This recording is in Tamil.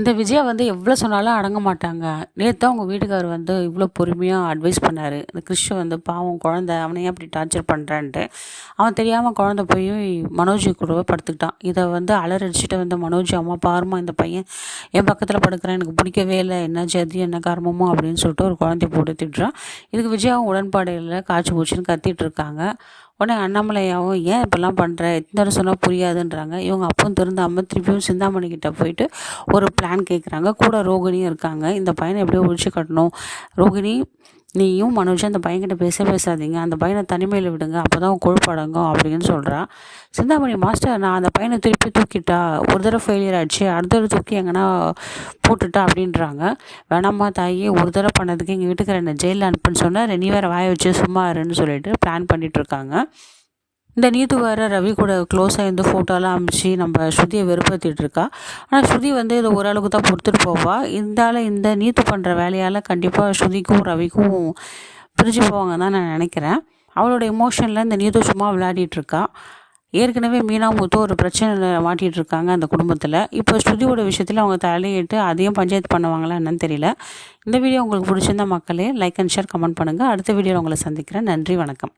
இந்த விஜயா வந்து எவ்வளோ சொன்னாலும் அடங்க மாட்டாங்க. நேத்து தான் உங்க வீட்டுக்காரர் வந்து இவ்வளோ பொறுமையா அட்வைஸ் பண்ணாரு. இந்த கிறிஷ் வந்து பாவம் குழந்தை, அவன ஏன் இப்படி டார்ச்சர் பண்றான்ட்டு. அவன் தெரியாம குழந்தை போய் மனோஜ் கூடவே படுத்துக்கிட்டான். இத வந்து அலறடிச்சுட்டு வந்து மனோஜ், அம்மா பாரும்மா இந்த பையன் என் பக்கத்துல படுக்குறான், எனக்கு பிடிக்கவே இல்ல. என்ன ஜாதி என்ன காரணமோ அப்படின்னு சொல்லிட்டு ஒரு குழந்தைய போட்டு திட்டுறான். இதுக்கு விஜயாவும் உடன்பாடு இல்ல, காய்ச்சி பூச்சின்னு கத்திட்டு இருக்காங்க. உடனே அண்ணாமலையாவும் ஏன் இப்படிலாம் பண்ணுற, எத்தனை தடவை சொன்னால் புரியாதுன்றாங்க. இவங்க அப்பவும் திருந்தாமல் திருப்பியும் சிந்தாமணி கிட்ட போயிட்டு ஒரு பிளான் கேட்குறாங்க. கூட ரோகிணியும் இருக்காங்க. இந்த பையனை எப்படியோ ஒழிச்சு கட்டணும். ரோகிணி, நீயும் மனோஜும் அந்த பையன்கிட்ட பேசாதீங்க, அந்த பையனை தனிமையில் விடுங்க, அப்போ தான் கொழுப்பு அடங்கும் அப்படின்னு சொல்கிறா. சிந்தாமணி, மாஸ்டர் நான் அந்த பையனை திருப்பி தூக்கிட்டா, ஒரு தடவை ஃபெயிலியர் ஆச்சு, அடுத்த தடவை தூக்கி எங்கன்னா போட்டுட்டா அப்படின்றாங்க. வேணாம்மா தாயி, ஒரு தடவை பண்ணதுக்கு எங்கள் வீட்டுக்கு என்ன ஜெயிலில் அனுப்புன்னு சொன்னால் நீ வேறு வாய வச்சு சும்மா இருன்னு சொல்லிட்டு பிளான் பண்ணிகிட்ருக்காங்க. இந்த நீத்து வேறு ரவி கூட க்ளோஸாக இருந்து ஃபோட்டோலாம் அமிச்சு நம்ம ஸ்ருதியை வெறுப்பேற்றிட்டு இருக்கா. ஆனால் ஸ்ருதி வந்து இதை ஓரளவுக்கு தான் பொறுத்துட்டு போவா. இந்த நீத்து பண்ணுற வேலையால் கண்டிப்பாக ஸ்ருதிக்கும் ரவிக்கும் பிரிஞ்சு போவாங்க தான் நான் நினைக்கிறேன். அவளோட எமோஷனில் இந்த நீத்து சும்மா விளையாடிட்டு இருக்கா. ஏற்கனவே மீனா முத்து ஒரு பிரச்சனையில் மாட்டிகிட்டு இருக்காங்க அந்த குடும்பத்தில். இப்போ ஸ்ருதியோட விஷயத்தில் அவங்க தலையிட்டு அதையும் பஞ்சாயத்து பண்ணுவாங்களா என்னன்னு தெரியல. இந்த வீடியோ உங்களுக்கு பிடிச்சிருந்தா மக்களே லைக் அண்ட் ஷேர் கமெண்ட் பண்ணுங்கள். அடுத்த வீடியோவில் உங்களை சந்திக்கிறேன். நன்றி, வணக்கம்.